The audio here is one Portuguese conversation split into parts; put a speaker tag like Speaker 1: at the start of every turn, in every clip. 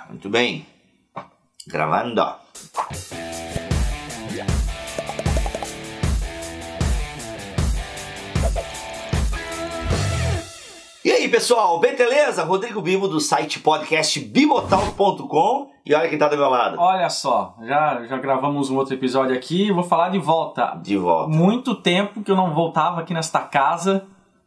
Speaker 1: Muito bem. Gravando. E aí, pessoal, beleza? Rodrigo Bibo do site podcast bibotalk.com. E olha quem tá do meu lado.
Speaker 2: Olha só, já gravamos um outro episódio aqui, vou falar de volta.
Speaker 1: De volta.
Speaker 2: Muito tempo que eu não voltava aqui nesta casa.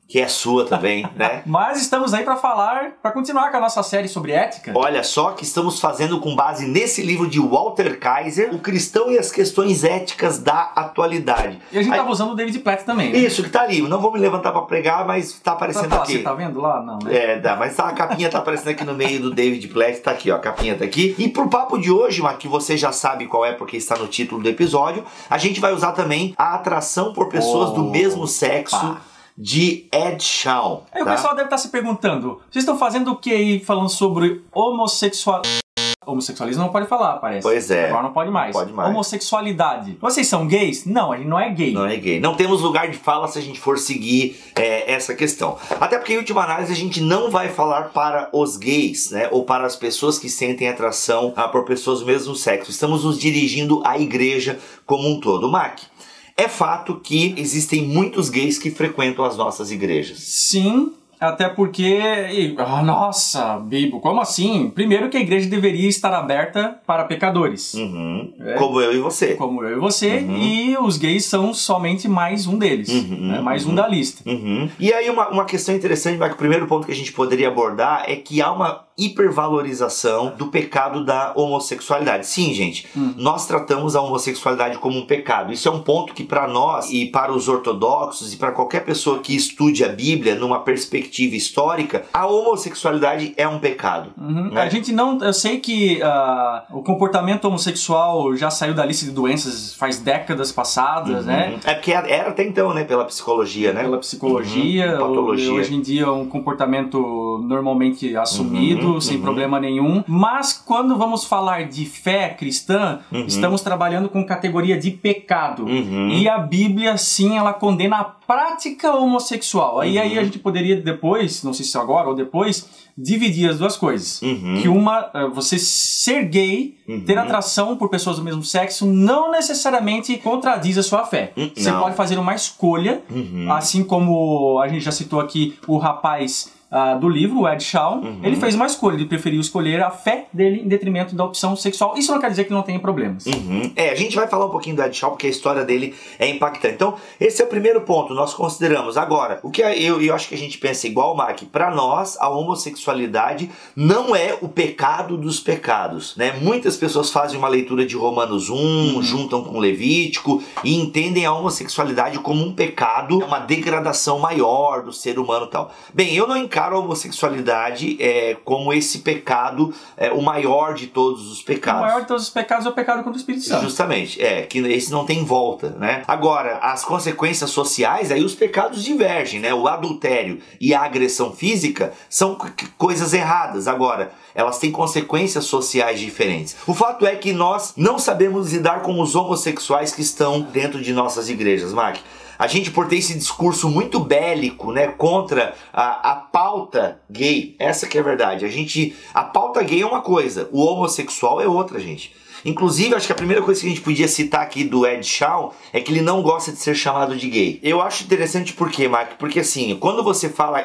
Speaker 1: Que é sua também, né?
Speaker 2: Mas estamos aí para continuar com a nossa série sobre ética.
Speaker 1: Olha só que estamos fazendo com base nesse livro de Walter Kaiser, O Cristão e as Questões Éticas da Atualidade.
Speaker 2: E a gente tava usando o David Platt também, né?
Speaker 1: Isso, que tá ali. Não vou me levantar pra pregar, mas tá aparecendo aqui.
Speaker 2: Você tá vendo lá? Não, né?
Speaker 1: Mas a capinha tá aparecendo aqui no meio do David Platt, tá aqui, ó, a capinha tá aqui. E pro papo de hoje, mas que você já sabe qual é porque está no título do episódio, a gente vai usar também a atração por pessoas do mesmo sexo de Ed Shawn.
Speaker 2: Aí o pessoal deve estar se perguntando, vocês estão fazendo o que aí falando sobre homossexualismo não pode falar, parece.
Speaker 1: Pois é.
Speaker 2: Agora não pode mais.
Speaker 1: Não pode mais.
Speaker 2: Homossexualidade. Vocês são gays? Não, a gente não é gay.
Speaker 1: Não é gay. Não temos lugar de fala se a gente for seguir essa questão. Até porque, em última análise, a gente não vai falar para os gays, né? Ou para as pessoas que sentem atração por pessoas do mesmo sexo. Estamos nos dirigindo à igreja como um todo. Mac, é fato que existem muitos gays que frequentam as nossas igrejas.
Speaker 2: Sim. Até porque, nossa, Bibo, como assim? Primeiro que a igreja deveria estar aberta para pecadores.
Speaker 1: Como eu e você.
Speaker 2: Como eu e você, e os gays são somente mais um deles, mais um da lista.
Speaker 1: E aí uma questão interessante, mas que o primeiro ponto que a gente poderia abordar é que há uma hipervalorização do pecado da homossexualidade. Sim, gente, nós tratamos a homossexualidade como um pecado. Isso é um ponto que para nós e para os ortodoxos e para qualquer pessoa que estude a Bíblia numa perspectiva histórica, a homossexualidade é um pecado. Né?
Speaker 2: A gente não... Eu sei que o comportamento homossexual já saiu da lista de doenças faz décadas passadas, né?
Speaker 1: É porque era até então, né? Pela psicologia, né?
Speaker 2: Pela psicologia.
Speaker 1: Patologia.
Speaker 2: Hoje em dia é um comportamento normalmente assumido, sem problema nenhum. Mas quando vamos falar de fé cristã, estamos trabalhando com categoria de pecado. E a Bíblia, sim, ela condena a prática homossexual. Aí a gente poderia depois, não sei se agora ou depois, dividir as duas coisas. Que uma, você ser gay, ter atração por pessoas do mesmo sexo, não necessariamente contradiz a sua fé. Você pode fazer uma escolha, assim como a gente já citou aqui o rapaz do livro, o Ed Shawn, ele fez uma escolha, ele preferiu escolher a fé dele em detrimento da opção sexual. Isso não quer dizer que não tenha problemas.
Speaker 1: A gente vai falar um pouquinho do Ed Shawn, porque a história dele é impactante. Então, esse é o primeiro ponto, nós consideramos. Agora, o que eu acho que a gente pensa igual, Mac, para nós, a homossexualidade não é o pecado dos pecados, né? Muitas pessoas fazem uma leitura de Romanos 1, juntam com Levítico e entendem a homossexualidade como um pecado, uma degradação maior do ser humano e tal. Bem, eu não encaro a homossexualidade como esse pecado, o maior de todos os pecados.
Speaker 2: O maior de todos os pecados é o pecado contra o Espírito Santo.
Speaker 1: Justamente, que esse não tem volta, né? Agora, as consequências sociais, aí os pecados divergem, né? O adultério e a agressão física são coisas erradas. Agora, elas têm consequências sociais diferentes. O fato é que nós não sabemos lidar com os homossexuais que estão dentro de nossas igrejas, Mac. A gente, por ter esse discurso muito bélico, né, contra a pauta gay, essa que é a verdade. A pauta gay é uma coisa, o homossexual é outra, gente. Inclusive, acho que a primeira coisa que a gente podia citar aqui do Ed Shawn é que ele não gosta de ser chamado de gay. Eu acho interessante por quê, Mark? Porque assim, quando você fala...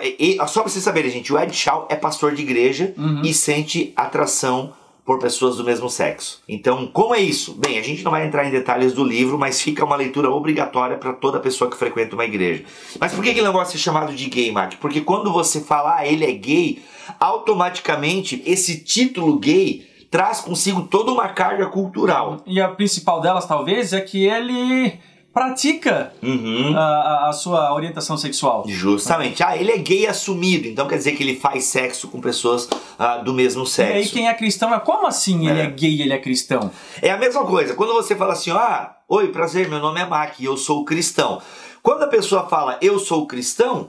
Speaker 1: só pra vocês saberem, gente, o Ed Shawn é pastor de igreja e sente atração por pessoas do mesmo sexo. Então, como é isso? Bem, a gente não vai entrar em detalhes do livro, mas fica uma leitura obrigatória para toda pessoa que frequenta uma igreja. Mas por que ele não gosta de ser chamado de gay, Mac? Porque quando você fala, ele é gay, automaticamente esse título gay traz consigo toda uma carga cultural.
Speaker 2: E a principal delas, talvez, é que ele pratica a sua orientação sexual.
Speaker 1: Justamente. Ele é gay assumido, então quer dizer que ele faz sexo com pessoas do mesmo sexo.
Speaker 2: E aí quem é cristão como assim ele é gay, ele é cristão?
Speaker 1: É a mesma coisa. Quando você fala assim, oi, prazer, meu nome é Mac, eu sou cristão. Quando a pessoa fala, eu sou cristão,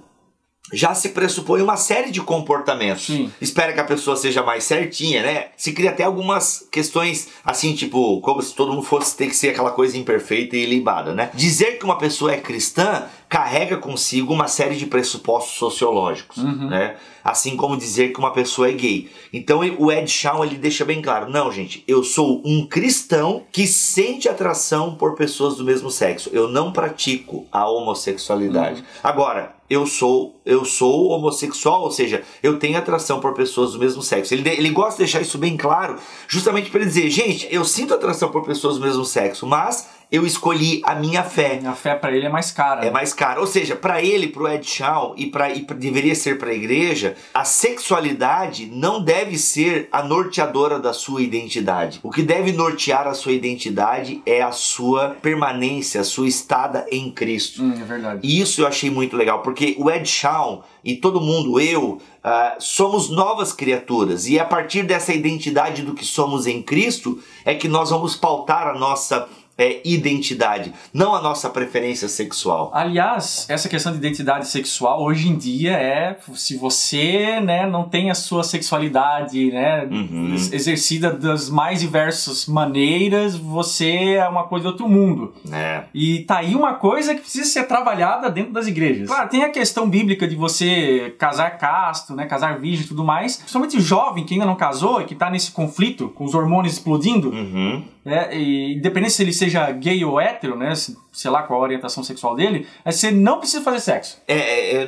Speaker 1: já se pressupõe uma série de comportamentos.
Speaker 2: Sim.
Speaker 1: Espera que a pessoa seja mais certinha, né? Se cria até algumas questões assim, tipo, como se todo mundo fosse ter que ser aquela coisa imperfeita e ilibada, né? Dizer que uma pessoa é cristã carrega consigo uma série de pressupostos sociológicos, né? Assim como dizer que uma pessoa é gay. Então o Ed Shawn, ele deixa bem claro, não, gente, eu sou um cristão que sente atração por pessoas do mesmo sexo. Eu não pratico a homossexualidade. Agora, eu sou homossexual, ou seja, eu tenho atração por pessoas do mesmo sexo. Ele gosta de deixar isso bem claro, justamente para ele dizer, gente, eu sinto atração por pessoas do mesmo sexo, mas eu escolhi a minha fé.
Speaker 2: A fé para ele é mais cara.
Speaker 1: É mais cara. Ou seja, para ele, pro Ed Shawn e deveria ser para a igreja, a sexualidade não deve ser a norteadora da sua identidade. O que deve nortear a sua identidade é a sua permanência, a sua estada em Cristo.
Speaker 2: É verdade.
Speaker 1: E isso eu achei muito legal, porque o Ed Shawn e todo mundo, somos novas criaturas. E a partir dessa identidade do que somos em Cristo, é que nós vamos pautar a nossa identidade, não a nossa preferência sexual.
Speaker 2: Aliás, essa questão de identidade sexual hoje em dia se você, né, não tem a sua sexualidade, né, exercida das mais diversas maneiras, você é uma coisa de outro mundo. E tá aí uma coisa que precisa ser trabalhada dentro das igrejas. Claro, tem a questão bíblica de você casar casto, né, casar virgem e tudo mais. Principalmente jovem que ainda não casou e que tá nesse conflito com os hormônios explodindo. E independente se ele seja gay ou hétero, né, sei lá qual a orientação sexual dele, você não precisa fazer sexo.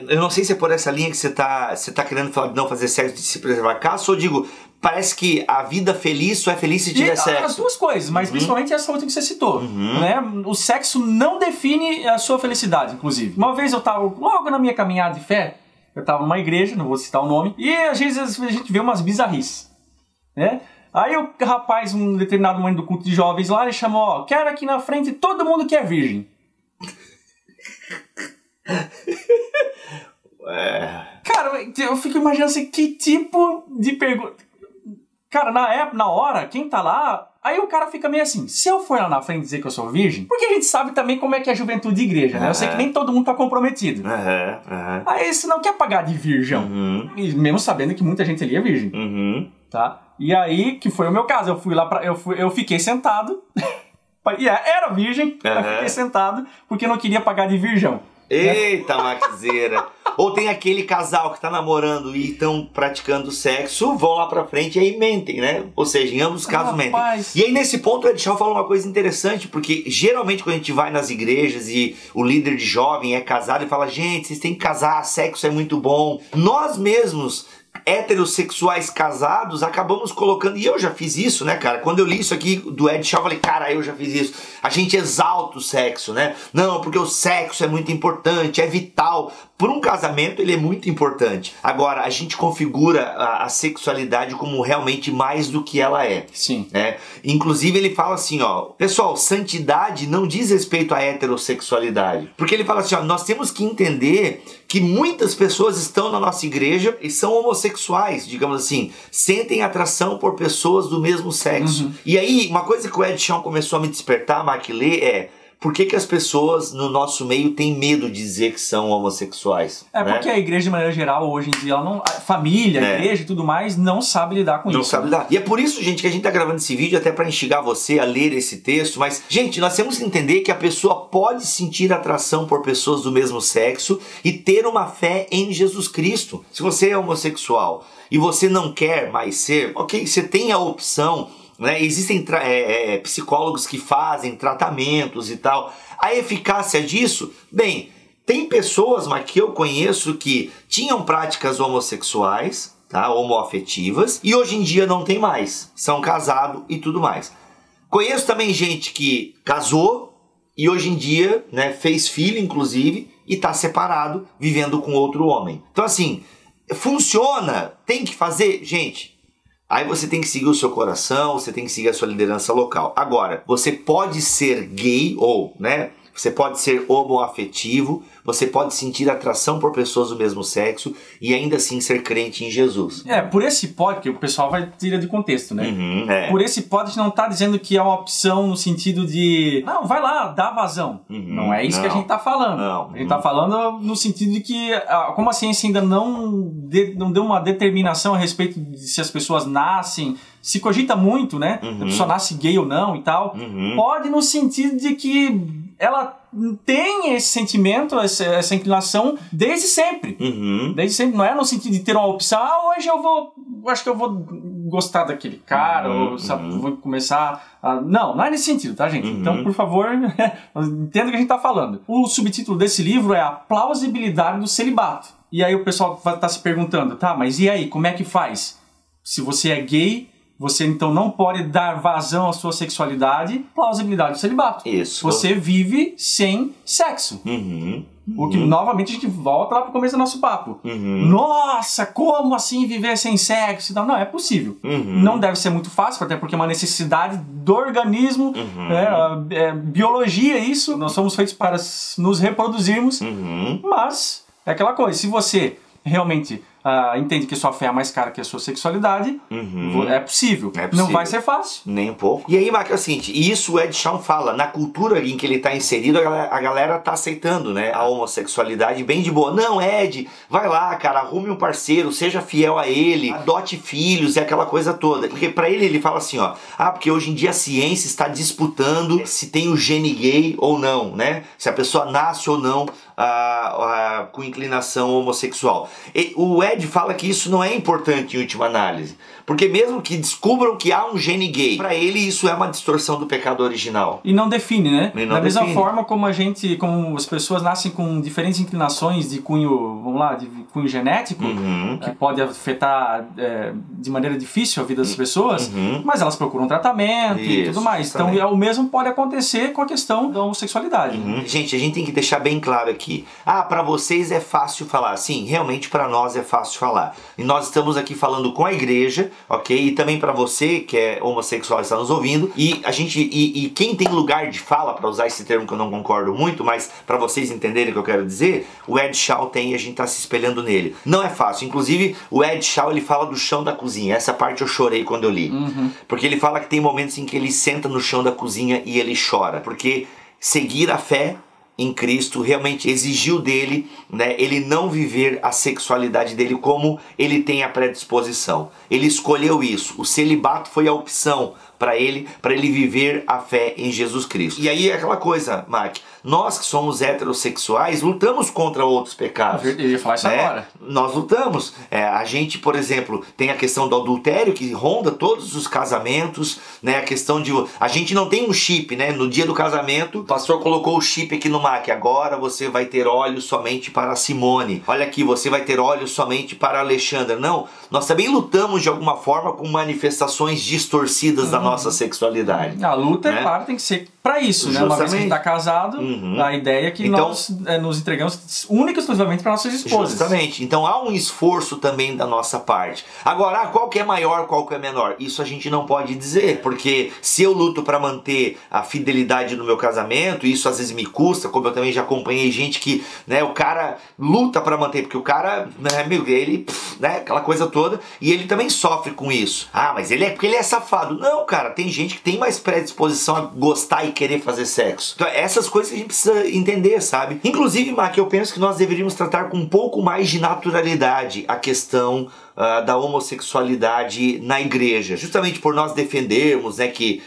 Speaker 1: Eu não sei se é por essa linha que você tá querendo falar de não fazer sexo, de se preservar casto, ou digo, parece que a vida feliz só é feliz se tiver sexo.
Speaker 2: As duas coisas, mas principalmente essa outra que você citou. Né? O sexo não define a sua felicidade, inclusive. Uma vez eu tava, logo na minha caminhada de fé, eu tava numa igreja, não vou citar o nome, e às vezes a gente vê umas bizarrices, né? Aí o rapaz, um determinado momento do culto de jovens lá, ele chamou, quero aqui na frente todo mundo que é virgem. Cara, eu fico imaginando assim, que tipo de pergunta... Cara, na hora, quem tá lá... Aí o cara fica meio assim, se eu for lá na frente dizer que eu sou virgem, porque a gente sabe também como é que é a juventude de igreja, né? Eu sei que nem todo mundo tá comprometido. Aí você não quer pagar de virgão. E mesmo sabendo que muita gente ali é virgem. Tá? E aí, que foi o meu caso, eu fui lá eu fiquei sentado, e era virgem, eu fiquei sentado, porque eu não queria pagar de virgão.
Speaker 1: Eita, Maxeira! Ou tem aquele casal que tá namorando e estão praticando sexo, vão lá pra frente e aí mentem, né? Ou seja, em ambos os casos mentem. E aí nesse ponto o Ed Shawn fala uma coisa interessante, porque geralmente quando a gente vai nas igrejas e o líder de jovem é casado e fala, gente, vocês têm que casar, sexo é muito bom. Nós mesmos, heterossexuais casados, acabamos colocando, e eu já fiz isso, né, cara? Quando eu li isso aqui do Ed Shawn, eu falei, cara, eu já fiz isso. A gente exalta o sexo, né? Não, porque o sexo é muito importante, é vital. Por um casamento, ele é muito importante. Agora, a gente configura a sexualidade como realmente mais do que ela é.
Speaker 2: Sim.
Speaker 1: Né? Inclusive, ele fala assim, ó, pessoal, santidade não diz respeito à heterossexualidade. Porque ele fala assim, ó, nós temos que entender que muitas pessoas estão na nossa igreja e são homossexuais, digamos assim, sentem atração por pessoas do mesmo sexo. E aí, uma coisa que o Ed Shawn começou a me despertar, Maquilê, é... Por que as pessoas no nosso meio têm medo de dizer que são homossexuais?
Speaker 2: Né? Porque a igreja, de maneira geral, hoje em dia, ela não, a família, a igreja e tudo mais, não sabe lidar com isso.
Speaker 1: Não sabe lidar. E é por isso, gente, que a gente tá gravando esse vídeo, até para instigar você a ler esse texto. Mas, gente, nós temos que entender que a pessoa pode sentir atração por pessoas do mesmo sexo e ter uma fé em Jesus Cristo. Se você é homossexual e você não quer mais ser, ok, você tem a opção... Né? Existem psicólogos que fazem tratamentos e tal. A eficácia disso, bem, tem pessoas que eu conheço que tinham práticas homossexuais, tá? Homoafetivas, e hoje em dia não tem mais, são casados e tudo mais. Conheço também gente que casou e hoje em dia, né, fez filho inclusive e está separado, vivendo com outro homem. Então assim, funciona, tem que fazer, gente. Aí você tem que seguir o seu coração, você tem que seguir a sua liderança local. Agora, você pode ser gay ou, né? Você pode ser homoafetivo, você pode sentir atração por pessoas do mesmo sexo e ainda assim ser crente em Jesus.
Speaker 2: Por esse pode, que o pessoal vai tirar de contexto, né? Por esse pode, a gente não tá dizendo que é uma opção no sentido de, não, vai lá, dá vazão. Não é isso que a gente tá falando. A gente tá falando no sentido de que, como a ciência ainda não deu uma determinação a respeito de se as pessoas nascem, se cogita muito, né? A pessoa nasce gay ou não e tal. Pode no sentido de que ela tem esse sentimento, essa inclinação desde sempre. Desde sempre, não é no sentido de ter uma opção, hoje acho que eu vou gostar daquele cara, ou sabe, vou começar a... Não é nesse sentido, tá, gente? Então, por favor, entenda o que a gente tá falando. O subtítulo desse livro é A Plausibilidade do Celibato. E aí o pessoal vai estar se perguntando, tá, mas e aí, como é que faz? Se você é gay, você então não pode dar vazão à sua sexualidade, plausibilidade do celibato.
Speaker 1: Isso.
Speaker 2: Você vive sem sexo. O que, novamente, a gente volta lá pro começo do nosso papo. Nossa, como assim viver sem sexo? Não, é possível. Não deve ser muito fácil, até porque é uma necessidade do organismo, biologia isso. Nós somos feitos para nos reproduzirmos, mas é aquela coisa, se você realmente entende que sua fé é mais cara que a sua sexualidade, é possível. Não vai ser fácil.
Speaker 1: Nem um pouco. E aí, Mark, é o seguinte, e isso o Ed Shawn fala, na cultura em que ele está inserido, a galera tá aceitando, né, a homossexualidade bem de boa. Não, Ed, vai lá, cara, arrume um parceiro, seja fiel a ele, adote filhos e aquela coisa toda. Porque pra ele fala assim, ó, porque hoje em dia a ciência está disputando se tem o gene gay ou não, né, se a pessoa nasce ou não com inclinação homossexual. O Ed fala que isso não é importante em última análise, porque mesmo que descubram que há um gene gay, para ele isso é uma distorção do pecado original.
Speaker 2: E não define, né?
Speaker 1: Da
Speaker 2: mesma forma como como as pessoas nascem com diferentes inclinações de cunho, de cunho genético, que pode afetar de maneira difícil a vida das pessoas, mas elas procuram tratamento e tudo mais. Então o mesmo pode acontecer com a questão da homossexualidade.
Speaker 1: Gente, a gente tem que deixar bem claro aqui. Para vocês é fácil falar. Sim, realmente para nós é fácil falar. E nós estamos aqui falando com a igreja, ok? E também para você que é homossexual e está nos ouvindo. E quem tem lugar de fala, para usar esse termo que eu não concordo muito, mas para vocês entenderem o que eu quero dizer, o Ed Shawn tem e a gente está se espelhando nele. Não é fácil. Inclusive, o Ed Shawn, ele fala do chão da cozinha. Essa parte eu chorei quando eu li. Porque ele fala que tem momentos em que ele senta no chão da cozinha e ele chora. Porque seguir a fé em Cristo realmente exigiu dele, né, ele não viver a sexualidade dele como ele tem a predisposição. Ele escolheu isso. O celibato foi a opção para ele viver a fé em Jesus Cristo. E aí é aquela coisa, Mark, nós que somos heterossexuais lutamos contra outros pecados.
Speaker 2: Eu ia falar isso agora.
Speaker 1: Nós lutamos. A gente, por exemplo, tem a questão do adultério que ronda todos os casamentos, né? A questão de... A gente não tem um chip, né? No dia do casamento, o pastor colocou o chip aqui no Mark. Agora você vai ter olhos somente para a Simone. Olha aqui, você vai ter olhos somente para a Alexandra. Não, nós também lutamos de alguma forma com manifestações distorcidas da nossa sexualidade.
Speaker 2: A luta, é claro, tem que ser para isso, né? Uma vez que a gente está casado, a ideia é que então, nós nos entregamos única e exclusivamente para nossas esposas.
Speaker 1: Justamente. Então há um esforço também da nossa parte. Agora, qual que é maior, qual que é menor? Isso a gente não pode dizer, porque se eu luto para manter a fidelidade no meu casamento, isso às vezes me custa, como eu também já acompanhei gente que, né, o cara luta para manter, porque o cara, né, ele, né, aquela coisa toda, e ele também sofre com isso. Mas porque ele é safado. Não, cara, tem gente que tem mais predisposição a gostar e querer fazer sexo. Então essas coisas que a gente precisa entender, sabe? Inclusive, Mark, eu penso que nós deveríamos tratar com um pouco mais de naturalidade a questão da homossexualidade na igreja. Justamente por nós defendermos, né, que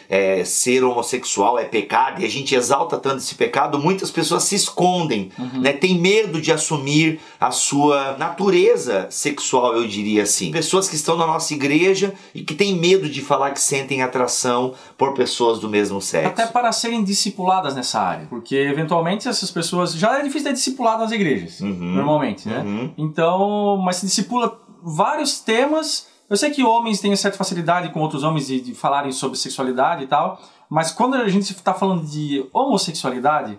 Speaker 1: ser homossexual é pecado, e a gente exalta tanto esse pecado, muitas pessoas se escondem, né, tem medo de assumir a sua natureza sexual, eu diria assim. Pessoas que estão na nossa igreja e que têm medo de falar que sentem atração por pessoas do mesmo sexo.
Speaker 2: Até para serem discipuladas nessa área, porque eventualmente essas pessoas... Já é difícil ter discipulado nas igrejas, normalmente, né? Então, mas se discipula vários temas. Eu sei que homens têm certa facilidade com outros homens de falarem sobre sexualidade e tal, mas quando a gente está falando de homossexualidade,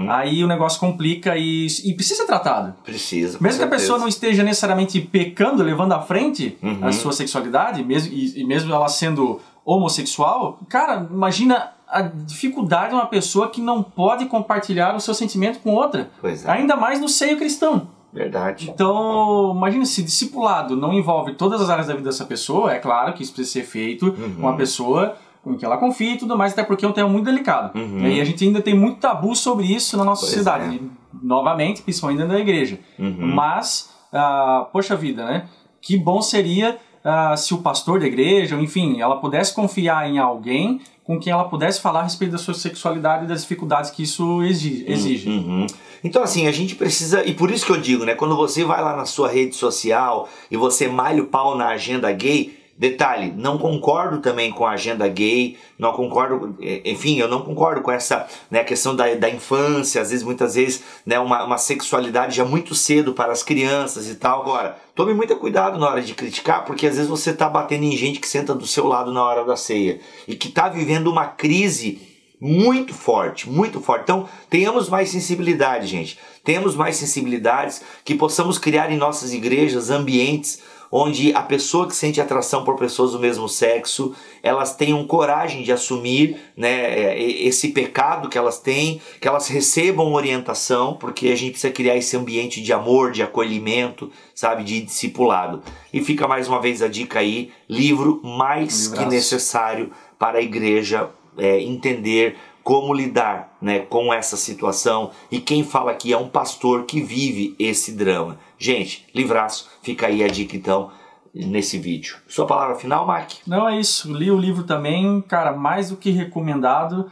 Speaker 2: aí o negócio complica e precisa ser tratado.
Speaker 1: Precisa.
Speaker 2: Mesmo que a pessoa não esteja necessariamente pecando, levando à frente a sua sexualidade, mesmo ela sendo homossexual, cara, imagina a dificuldade de uma pessoa que não pode compartilhar o seu sentimento com outra.
Speaker 1: Pois é.
Speaker 2: Ainda mais no seio cristão.
Speaker 1: Verdade.
Speaker 2: Então, imagina, se discipulado não envolve todas as áreas da vida dessa pessoa, é claro que isso precisa ser feito com uma pessoa com que ela confia e tudo mais, até porque é um tema muito delicado. E a gente ainda tem muito tabu sobre isso na nossa sociedade. E, novamente, principalmente dentro da igreja. Mas, poxa vida, né? Que bom seria se o pastor da igreja, enfim, ela pudesse confiar em alguém com quem ela pudesse falar a respeito da sua sexualidade e das dificuldades que isso exige.
Speaker 1: Então assim, a gente precisa, e por isso que eu digo, né, quando você vai lá na sua rede social e você malha o pau na agenda gay, detalhe, não concordo também com a agenda gay, não concordo, enfim, eu não concordo com essa, né, questão da infância, às vezes, muitas vezes, né, uma sexualidade já muito cedo para as crianças e tal. Agora, tome muito cuidado na hora de criticar, porque às vezes você está batendo em gente que senta do seu lado na hora da ceia e que está vivendo uma crise muito forte, muito forte. Então, tenhamos mais sensibilidade, gente. Tenhamos mais sensibilidades, que possamos criar em nossas igrejas ambientes onde a pessoa que sente atração por pessoas do mesmo sexo, elas tenham coragem de assumir, né, esse pecado que elas têm, que elas recebam orientação, porque a gente precisa criar esse ambiente de amor, de acolhimento, sabe, de discipulado. E fica mais uma vez a dica aí, livro mais que necessário para a igreja entender como lidar, né, com essa situação, e quem fala aqui é um pastor que vive esse drama. Gente, livraço, fica aí a dica então nesse vídeo. Sua palavra final, Mac?
Speaker 2: Não, é isso, li o livro também, cara, mais do que recomendado,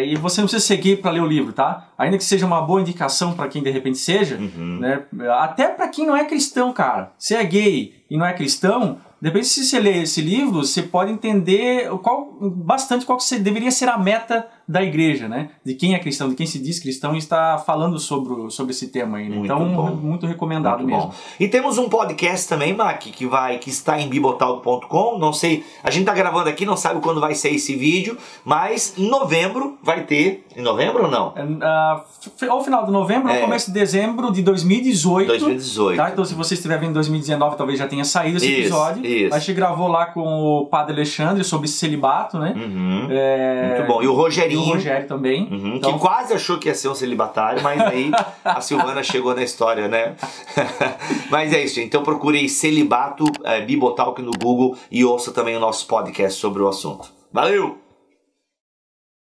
Speaker 2: e você não precisa seguir para ler o livro, tá? Ainda que seja uma boa indicação para quem de repente seja, né, até para quem não é cristão, cara. Se é gay e não é cristão, depois, se você ler esse livro, você pode entender bastante qual que deveria ser a meta da igreja, né? De quem é cristão, de quem se diz cristão e está falando sobre esse tema aí, né? Então, muito recomendado muito mesmo. Bom.
Speaker 1: E temos um podcast também, Mac, que está em bibotalk.com. Não sei, a gente tá gravando aqui, não sabe quando vai ser esse vídeo, mas em novembro vai ter. Em novembro ou não?
Speaker 2: Ao final de novembro, ou começo de dezembro de 2018.
Speaker 1: 2018.
Speaker 2: Tá? Então, se você estiver vendo em 2019, talvez já tenha saído esse episódio.
Speaker 1: Isso.
Speaker 2: A gente gravou lá com o Padre Alexandre sobre celibato, né?
Speaker 1: Muito bom. E o Rogerinho.
Speaker 2: E o Rogério também.
Speaker 1: Então, que quase achou que ia ser um celibatário, mas aí a Silvana chegou na história, né? Mas é isso, gente. Então procure aí Celibato, Bibotalk no Google e ouça também o nosso podcast sobre o assunto. Valeu!